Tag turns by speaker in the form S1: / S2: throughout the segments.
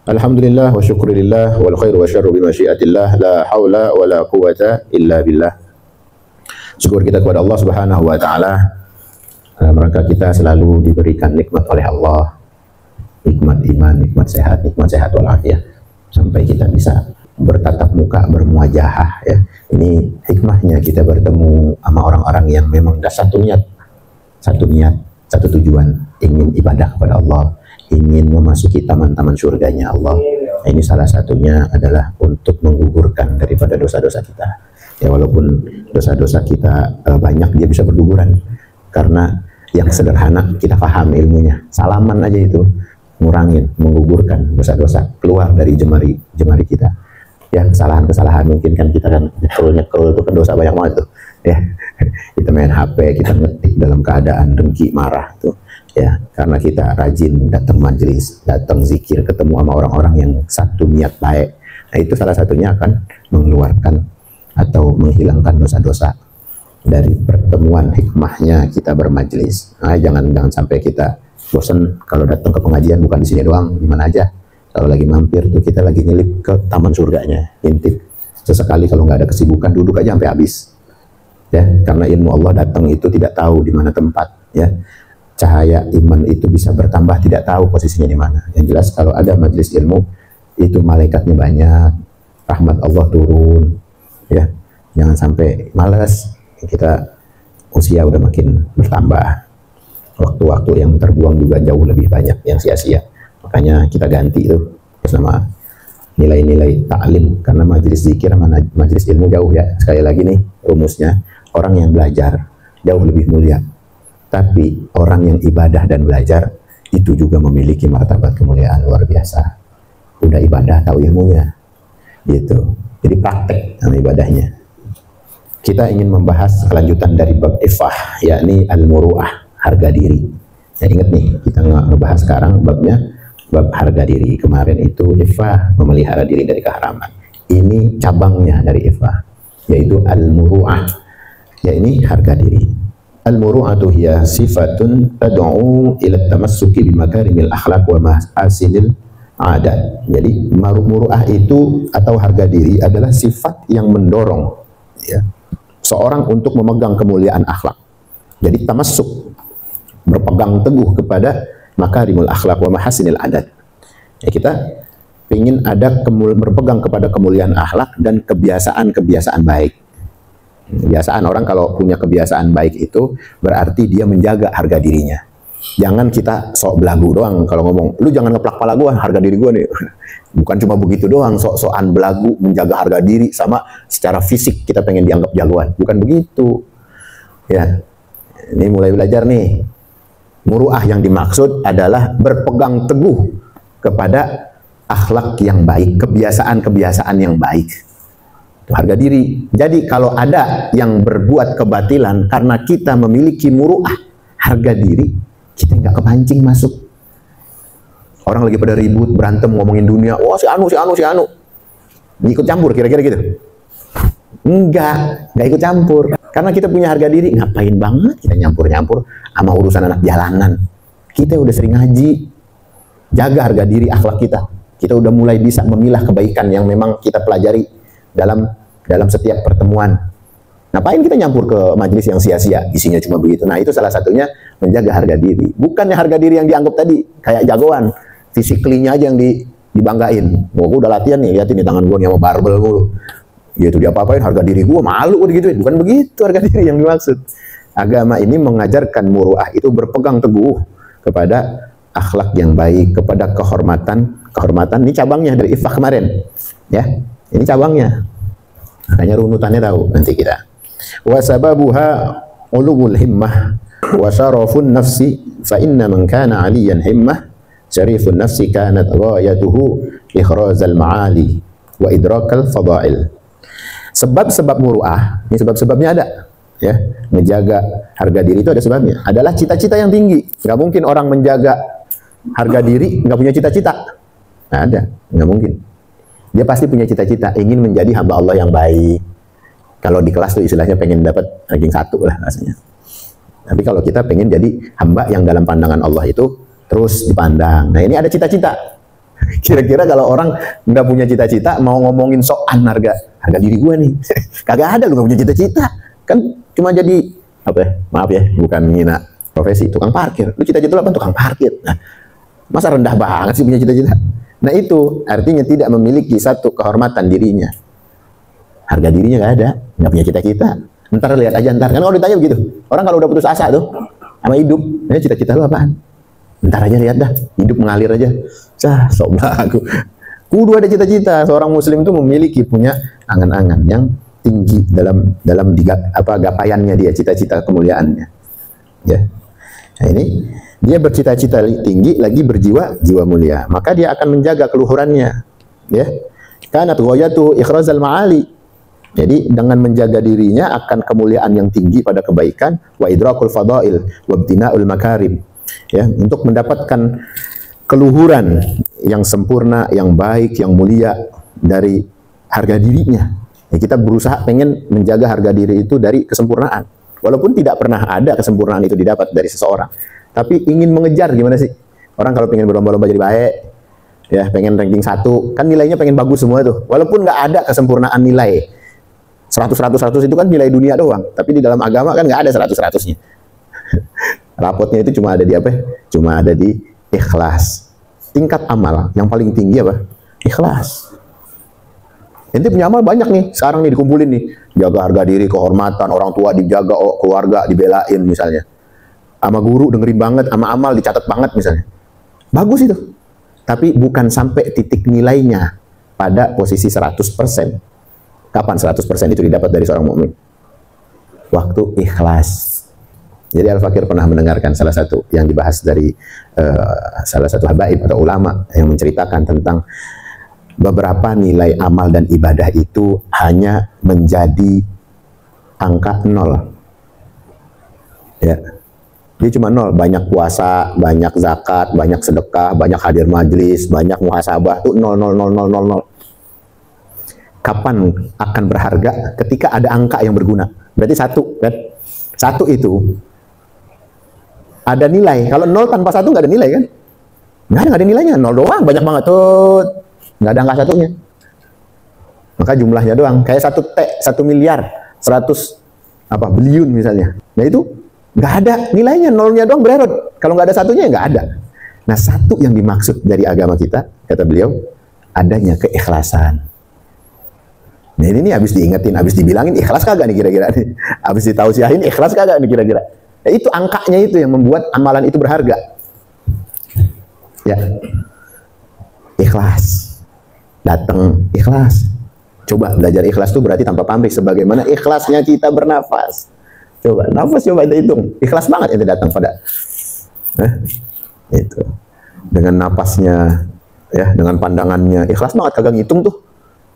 S1: Alhamdulillah wa syukurillah wal khairu wa syarru bi masyiatillah la haula wa la quwata illa billah. Syukur kita kepada Allah Subhanahu wa taala. Maka kita selalu diberikan nikmat oleh Allah. Nikmat iman, nikmat sehat walafiat sampai kita bisa bertatap muka, bermuajahah ya. Ini hikmahnya kita bertemu sama orang-orang yang memang dah satu niat, satu tujuan, ingin ibadah kepada Allah, ingin memasuki taman-taman surganya Allah. Ini salah satunya adalah untuk menggugurkan daripada dosa-dosa kita. Ya, walaupun dosa-dosa kita banyak, dia bisa berguguran karena yang sederhana kita paham ilmunya. Salaman aja itu ngurangin, menggugurkan dosa-dosa, keluar dari jemari kita. Ya, kesalahan-kesalahan mungkin kan kita kan nyekrul itu kan dosa banyak banget tuh. Ya, kita main HP, kita ngetik dalam keadaan dengki, marah tuh. Ya, karena kita rajin datang majelis, datang zikir, ketemu sama orang-orang yang satu niat baik. Nah, itu salah satunya akan mengeluarkan atau menghilangkan dosa-dosa dari pertemuan hikmahnya kita bermajelis. Nah, jangan sampai kita bosan kalau datang ke pengajian bukan di sini doang, di mana aja. Kalau lagi mampir tuh kita lagi nyelip ke taman surganya, intip. Sesekali kalau nggak ada kesibukan duduk aja sampai habis. Ya, karena ilmu Allah datang itu tidak tahu di mana tempat, ya. Cahaya iman itu bisa bertambah tidak tahu posisinya di mana. Yang jelas kalau ada majelis ilmu itu malaikatnya banyak, rahmat Allah turun, ya. Jangan sampai malas, kita usia udah makin bertambah. Waktu-waktu yang terbuang juga jauh lebih banyak yang sia-sia. Makanya kita ganti itu sama nilai-nilai taklim, karena majelis zikir sama majelis ilmu jauh ya. Sekali lagi nih rumusnya, orang yang belajar jauh lebih mulia. Tapi orang yang ibadah dan belajar itu juga memiliki martabat kemuliaan luar biasa. Udah ibadah tahu ilmunya, gitu. Jadi praktek sama ibadahnya. Kita ingin membahas kelanjutan dari bab ifah, yakni al-muru'ah, harga diri. Ya, ingat nih, kita ngebahas sekarang babnya bab harga diri. Kemarin itu ifah, memelihara diri dari keharaman. Ini cabangnya dari ifah, yaitu al-muru'ah, ya ini harga diri. Al-muru'atu hiya sifatun tad'u ila tamassuki bi makarimil akhlaq wa mahasinil adat. Jadi muru'ah itu atau harga diri adalah sifat yang mendorong, ya, seorang untuk memegang kemuliaan akhlak. Jadi tamassuk, berpegang teguh kepada makarimul akhlak wa mahasinil adat. Ya, kita ingin ada berpegang kepada kemuliaan akhlak dan kebiasaan-kebiasaan baik. Kebiasaan, orang kalau punya kebiasaan baik itu berarti dia menjaga harga dirinya. Jangan kita sok belagu doang kalau ngomong, lu jangan ngeplak pala gua, harga diri gua nih. Bukan cuma begitu doang, sok-sokan belagu menjaga harga diri sama secara fisik kita pengen dianggap jagoan. Bukan begitu. Ya. Ini mulai belajar nih. Muru'ah yang dimaksud adalah berpegang teguh kepada akhlak yang baik, kebiasaan-kebiasaan yang baik. Itu harga diri. Jadi kalau ada yang berbuat kebatilan karena kita memiliki muru'ah, harga diri, kita nggak kepancing masuk. Orang lagi pada ribut, berantem, ngomongin dunia, oh si anu. Ikut campur kira-kira gitu. Enggak ikut campur. Karena kita punya harga diri, ngapain banget kita nyampur-nyampur sama urusan anak jalanan. Kita udah sering ngaji, jaga harga diri akhlak kita. Kita udah mulai bisa memilah kebaikan yang memang kita pelajari dalam setiap pertemuan. Ngapain kita nyampur ke majelis yang sia-sia, isinya cuma begitu. Nah, itu salah satunya menjaga harga diri. Bukannya harga diri yang dianggap tadi kayak jagoan, physically-nya aja yang dibanggain. Gua udah latihan nih, lihat ini tangan gua nih sama barbel mulu. Gitu, dia apa-apain harga diri gua, malu gitu. Bukan begitu harga diri yang dimaksud. Agama ini mengajarkan muru'ah itu berpegang teguh kepada akhlak yang baik, kepada kehormatan. Kehormatan ini cabangnya dari ifah kemarin. Ya, ini cabangnya. Makanya runutannya tahu nanti kita. Wa sababuha ulul himmah wa syarafun nafsi fa inna man kana 'aliyan himmah syarifun nafsi kanat ghayatuhu ikhrazal ma'ali wa idrakal fadail. Sebab-sebab muru'ah, ini sebab-sebabnya ada, ya. Menjaga harga diri itu ada sebabnya. Adalah cita-cita yang tinggi. Nggak mungkin orang menjaga harga diri nggak punya cita-cita. Nggak ada, nggak mungkin. Dia pasti punya cita-cita, ingin menjadi hamba Allah yang baik. Kalau di kelas tuh istilahnya pengen dapat ranking 1 lah rasanya. Tapi kalau kita pengen jadi hamba yang dalam pandangan Allah itu terus dipandang. Nah, ini ada cita-cita. Kira-kira kalau orang nggak punya cita-cita mau ngomongin soal harga diri gue nih, kagak ada, lu nggak punya cita-cita, kan cuma jadi apa ya? Maaf ya, bukan menghina profesi, tukang parkir. Lu cita-cita lu apa? Tukang parkir. Nah, masa rendah banget sih punya cita-cita? Nah itu artinya tidak memiliki satu kehormatan dirinya, harga dirinya nggak ada, nggak punya cita-cita. Ntar lihat aja ntar, kan kalau ditanya begitu, orang kalau udah putus asa tuh sama hidup, cita-cita lu apaan? Ntar aja lihat dah, hidup mengalir aja. Sok aku. Kudu ada cita-cita. Seorang muslim itu memiliki punya angan-angan yang tinggi dalam gapaiannya dia, cita-cita kemuliaannya. Ya. Nah ini dia bercita-cita tinggi lagi jiwa mulia, maka dia akan menjaga keluhurannya. Ya. Kanat ghayatu ikhrazal ma'ali. Jadi dengan menjaga dirinya akan kemuliaan yang tinggi pada kebaikan, wa idrakul fadail wa ibtina'ul makarim. Ya, untuk mendapatkan keluhuran yang sempurna, yang baik, yang mulia dari harga dirinya. Ya, kita berusaha pengen menjaga harga diri itu dari kesempurnaan. Walaupun tidak pernah ada kesempurnaan itu didapat dari seseorang. Tapi ingin mengejar gimana sih? Orang kalau pengen berlomba-lomba jadi baik, ya pengen ranking 1, kan nilainya pengen bagus semua tuh. Walaupun nggak ada kesempurnaan nilai. 100 itu kan nilai dunia doang. Tapi di dalam agama kan nggak ada 100-100-nya. Rapotnya itu cuma ada di apa? Cuma ada di ikhlas. Tingkat amal yang paling tinggi apa? Ikhlas. Ente punya amal banyak nih, sekarang nih dikumpulin nih. Jaga harga diri, kehormatan, orang tua dijaga, keluarga dibelain misalnya. Sama guru dengerin banget, sama amal dicatat banget misalnya. Bagus itu. Tapi bukan sampai titik nilainya pada posisi 100%. Kapan 100% itu didapat dari seorang mukmin? Waktu ikhlas. Jadi Al-Fakir pernah mendengarkan salah satu yang dibahas dari salah satu habaib atau ulama yang menceritakan tentang beberapa nilai amal dan ibadah itu hanya menjadi angka 0. Ya. Dia cuma 0, banyak puasa, banyak zakat, banyak sedekah, banyak hadir majelis, banyak muhasabah, itu 0, 0, 0, 0, 0, 0. Kapan akan berharga? Ketika ada angka yang berguna. Berarti 1, kan? 1 itu ada nilai. Kalau 0 tanpa 1 nggak ada nilai, kan? Nggak ada nilainya. 0 doang, banyak banget tuh. Nggak ada angka 1-nya. Maka jumlahnya doang. Kayak 1 miliar, 100 biliun misalnya. Nah itu nggak ada nilainya. 0-nya doang bererot. Kalau nggak ada 1-nya, nggak ada. Nah 1 yang dimaksud dari agama kita, kata beliau, adanya keikhlasan. Nah ini habis diingetin, habis dibilangin ikhlas kagak nih kira-kira nih. Habis ditausiahin ikhlas kagak nih kira-kira. Nah, itu angkanya itu yang membuat amalan itu berharga. Ya. Ikhlas. Datang ikhlas. Coba belajar ikhlas itu berarti tanpa pamrih, sebagaimana ikhlasnya kita bernafas. Coba nafas coba kita hitung. Ikhlas banget ente datang pada itu. Dengan napasnya ya, dengan pandangannya ikhlas banget, kagak ngitung tuh.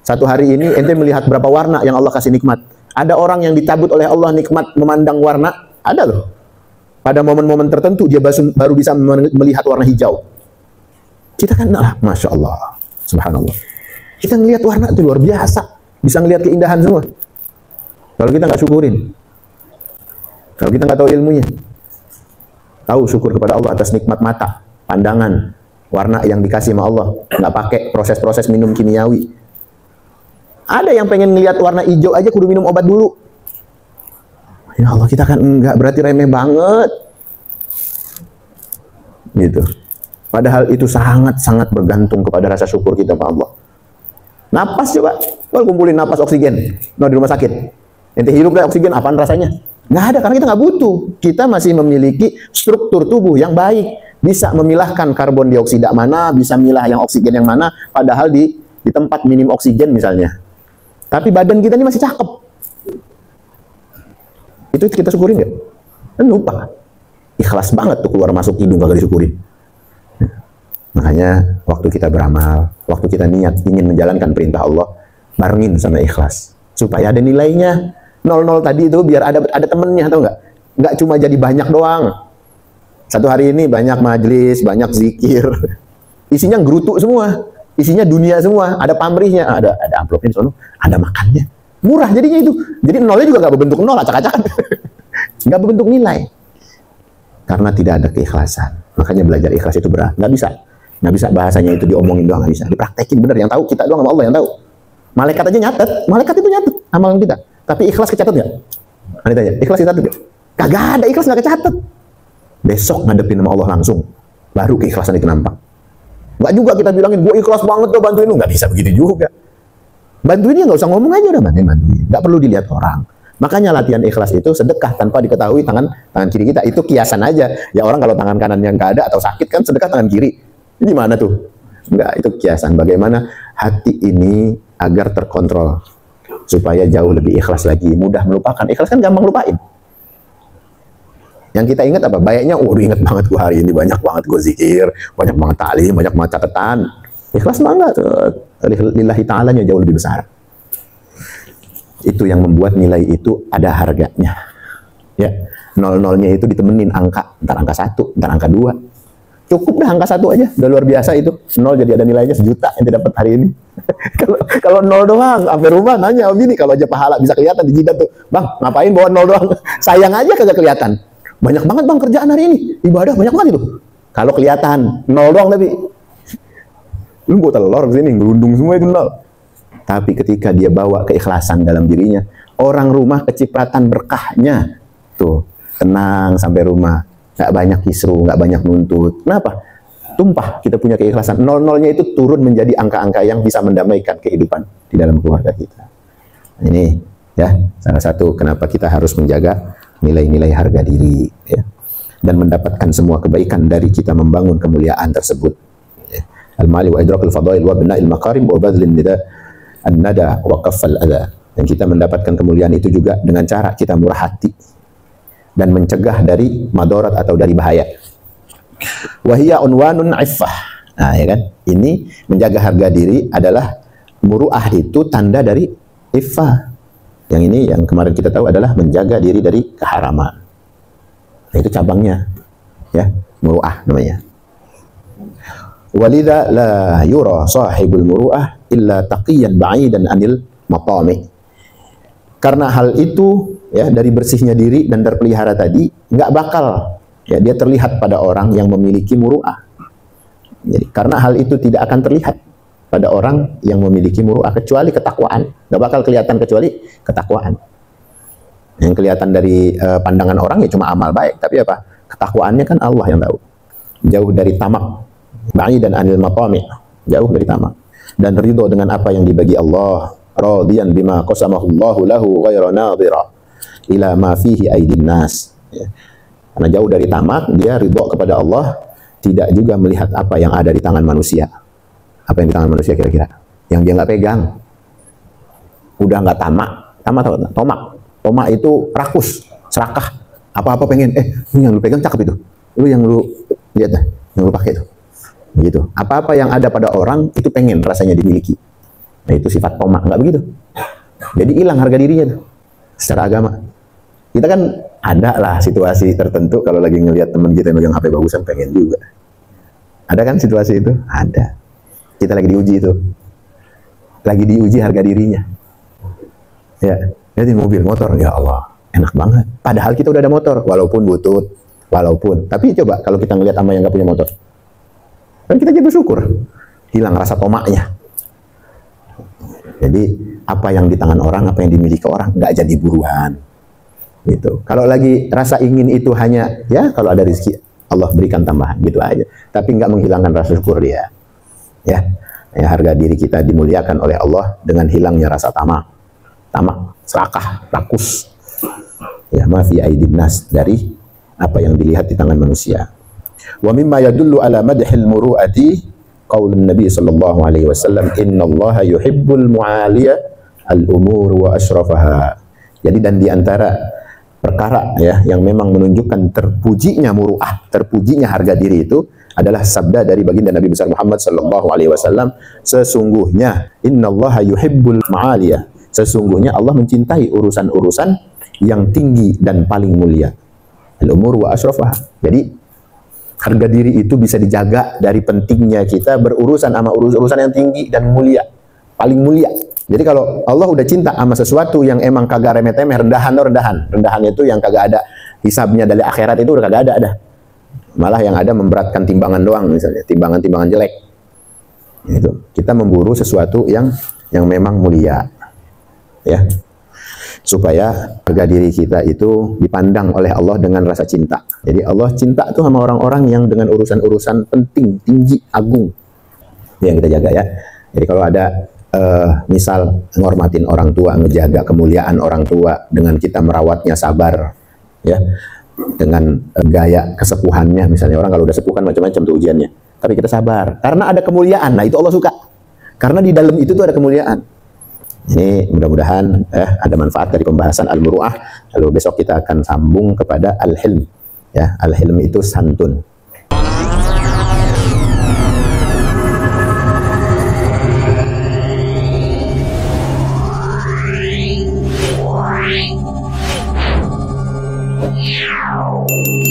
S1: Satu hari ini ente melihat berapa warna yang Allah kasih nikmat. Ada orang yang dicabut oleh Allah nikmat memandang warna, ada loh. Pada momen-momen tertentu dia baru bisa melihat warna hijau. Kita kan, Masya Allah, Subhanallah. Kita ngelihat warna itu luar biasa, bisa ngelihat keindahan semua. Kalau kita nggak syukurin, kalau kita nggak tahu ilmunya, tahu syukur kepada Allah atas nikmat mata, pandangan, warna yang dikasih sama Allah, nggak pakai proses-proses minum kimiawi. Ada yang pengen ngelihat warna hijau aja kudu minum obat dulu. Ya Allah, kita kan enggak, berarti remeh banget. Gitu. Padahal itu sangat-sangat bergantung kepada rasa syukur kita sama Allah. Napas coba, kalau kumpulin napas oksigen, di rumah sakit. Ente hirup deh oksigen, apaan rasanya? Nggak ada, karena kita nggak butuh. Kita masih memiliki struktur tubuh yang baik. Bisa memilahkan karbon dioksida mana, bisa milah yang oksigen yang mana, padahal di tempat minim oksigen misalnya. Tapi badan kita ini masih cakep. Itu kita syukurin nggak? Kan lupa. Ikhlas banget tuh keluar masuk hidung kagak disyukurin. Makanya waktu kita beramal, waktu kita niat ingin menjalankan perintah Allah, barengin sama ikhlas. Supaya ada nilainya. 0-0 tadi itu biar ada temennya, atau nggak? Nggak cuma jadi banyak doang. Satu hari ini banyak majelis, banyak zikir. Isinya gerutu semua. Isinya dunia semua, ada pamrihnya, ada amplopnya di sono, ada makannya. Murah jadinya itu. Jadi nolnya juga nggak berbentuk nol, acak-acakan. Nggak berbentuk nilai. Karena tidak ada keikhlasan. Makanya belajar ikhlas itu berat. Nggak bisa. Nggak bisa bahasanya itu diomongin doang, nggak bisa. Dipraktekin bener, yang tahu kita doang sama Allah yang tahu. Malaikat aja nyatet, malaikat itu nyatet amalan kita. Tapi ikhlas kecatat nggak? Anda tanya, ikhlas kecatat nggak? Kagak ada, ikhlas nggak kecatat. Besok ngadepin sama Allah langsung, baru keikhlasan itu nampak. Nggak juga kita bilangin, gue ikhlas banget tuh bantuin lu. Nggak bisa begitu juga. Bantuinnya nggak usah ngomong aja udah, bantuin. Nggak perlu dilihat orang. Makanya latihan ikhlas itu sedekah tanpa diketahui tangan kiri kita. Itu kiasan aja. Ya orang kalau tangan kanan yang nggak ada atau sakit kan sedekah tangan kiri. Gimana tuh? Enggak, itu kiasan. Bagaimana hati ini agar terkontrol supaya jauh lebih ikhlas lagi, mudah melupakan. Ikhlas kan gampang lupain. Yang kita ingat apa? Baiknya, ingat banget gue hari ini banyak banget gue zikir, banyak banget taklim, banyak banget catatan. Ikhlas mah enggak, lillahi ta'alanya jauh lebih besar. Itu yang membuat nilai itu ada harganya. Ya, nol-nolnya itu ditemenin angka, entar angka 1, entar angka 2. Cukup dah angka 1 aja, udah luar biasa itu. 0 jadi ada nilainya 1 juta yang didapat hari ini. Kalau 0 doang, sampai rumah nanya, ini kalau aja pahala bisa kelihatan di jidat tuh. Bang, ngapain bawa 0 doang? Sayang aja kagak kelihatan. Banyak banget bang kerjaan hari ini, ibadah banyak banget itu. Kalau kelihatan 0 doang tapi lu bawa telur ke sini, gerundung semua itu 0. Tapi ketika dia bawa keikhlasan dalam dirinya, orang rumah kecipratan berkahnya tuh, tenang sampai rumah, nggak banyak kisru, nggak banyak nuntut. Kenapa? Tumpah kita punya keikhlasan. 0-0-nya itu turun menjadi angka-angka yang bisa mendamaikan kehidupan di dalam keluarga kita. Ini ya salah satu kenapa kita harus menjaga nilai-nilai harga diri ya, dan mendapatkan semua kebaikan dari kita membangun kemuliaan tersebut ya. Al-mali wa idrakul fadail wa bina'il makarim wa badlin an-nada wa qaffal adha. Dan kita mendapatkan kemuliaan itu juga dengan cara kita murah hati dan mencegah dari madarat atau dari bahaya. Wa hiya unwanun iffah. Nah ya kan, ini menjaga harga diri adalah muruah, itu tanda dari iffah. Yang ini yang kemarin kita tahu adalah menjaga diri dari keharaman. Nah, itu cabangnya, ya, muru'ah namanya. Walidha la yura sahibul muru'ah illa taqiyan ba'idan anil matami. Karena hal itu, ya, dari bersihnya diri dan terpelihara tadi, nggak bakal, ya, dia terlihat pada orang yang memiliki muru'ah. Jadi, karena hal itu tidak akan terlihat pada orang yang memiliki muru'ah kecuali ketakwaan. Nggak bakal kelihatan kecuali ketakwaan. Yang kelihatan dari pandangan orang ya cuma amal baik, tapi apa? Ketakwaannya kan Allah yang tahu. Jauh dari tamak, ba'idan anil matami, jauh dari tamak, dan ridho dengan apa yang dibagi Allah, radiyan bima qasamahu Allahu lahu ghairu nadhira ila ma fihi aydin nas. Ya. Karena jauh dari tamak, dia ridho kepada Allah, tidak juga melihat apa yang ada di tangan manusia. Apa yang di tangan manusia kira-kira? Yang dia nggak pegang. Udah nggak tamak. Tomak itu rakus, serakah. Apa-apa pengen. Ini yang lu pegang cakep itu. Lu yang lu lihat dah, yang lu pakai itu. Gitu. Apa-apa yang ada pada orang itu pengen rasanya dimiliki. Nah itu sifat tomak, nggak begitu? Jadi hilang harga dirinya tuh. Secara agama. Kita kan ada lah situasi tertentu kalau lagi ngelihat teman kita yang megang HP bagusan pengen juga. Ada kan situasi itu? Ada. Kita lagi diuji itu, lagi diuji harga dirinya. Ya, jadi mobil, motor, ya Allah, enak banget. Padahal kita udah ada motor, walaupun butut, Tapi coba kalau kita ngelihat sama yang nggak punya motor, kan kita jadi bersyukur, hilang rasa tomaknya. Jadi apa yang di tangan orang, apa yang dimiliki orang, nggak jadi buruan. Gitu. Kalau lagi rasa ingin itu hanya, ya kalau ada rezeki Allah berikan tambahan, gitu aja. Tapi nggak menghilangkan rasa syukur dia. Ya, harga diri kita dimuliakan oleh Allah dengan hilangnya rasa tamak, serakah, rakus. Ya, ma fi aidin nas, dari apa yang dilihat di tangan manusia. Wa mimma yadullu ala madhil muru'ati qaulun Nabi sallallahu alaihi wasallam, innallaha yuhibbul mu'aliya al-umur wa asrafaha. Jadi dan di antara perkara ya yang memang menunjukkan terpujinya muru'ah, terpujinya harga diri itu adalah sabda dari baginda Nabi besar Muhammad sallallahu alaihi wasallam, sesungguhnya innallaha yuhibbul ma'aliya, sesungguhnya Allah mencintai urusan-urusan yang tinggi dan paling mulia. Al-umur wa asrafah. Jadi harga diri itu bisa dijaga dari pentingnya kita berurusan sama urusan yang tinggi dan mulia, paling mulia. Jadi kalau Allah udah cinta sama sesuatu yang emang kagak remeh-temeh, rendahan itu yang kagak ada hisabnya dari akhirat, itu udah kagak ada dah. Malah yang ada memberatkan timbangan doang, misalnya timbangan-timbangan jelek. Itu kita memburu sesuatu yang memang mulia, ya, supaya harga diri kita itu dipandang oleh Allah dengan rasa cinta. Jadi Allah cinta tuh sama orang-orang yang dengan urusan-urusan penting, tinggi, agung, yang kita jaga, ya. Jadi kalau ada misal ngormatin orang tua, ngejaga kemuliaan orang tua dengan kita merawatnya sabar, ya, dengan gaya kesepuhannya. Misalnya orang kalau udah sepuh kan macam-macam tuh ujiannya, tapi kita sabar karena ada kemuliaan. Nah itu Allah suka, karena di dalam itu tuh ada kemuliaan. Ini mudah-mudahan ada manfaat dari pembahasan Al-Muru'ah. Lalu besok kita akan sambung kepada Al-Hilm, ya. Al-Hilm itu santun.
S2: Wow.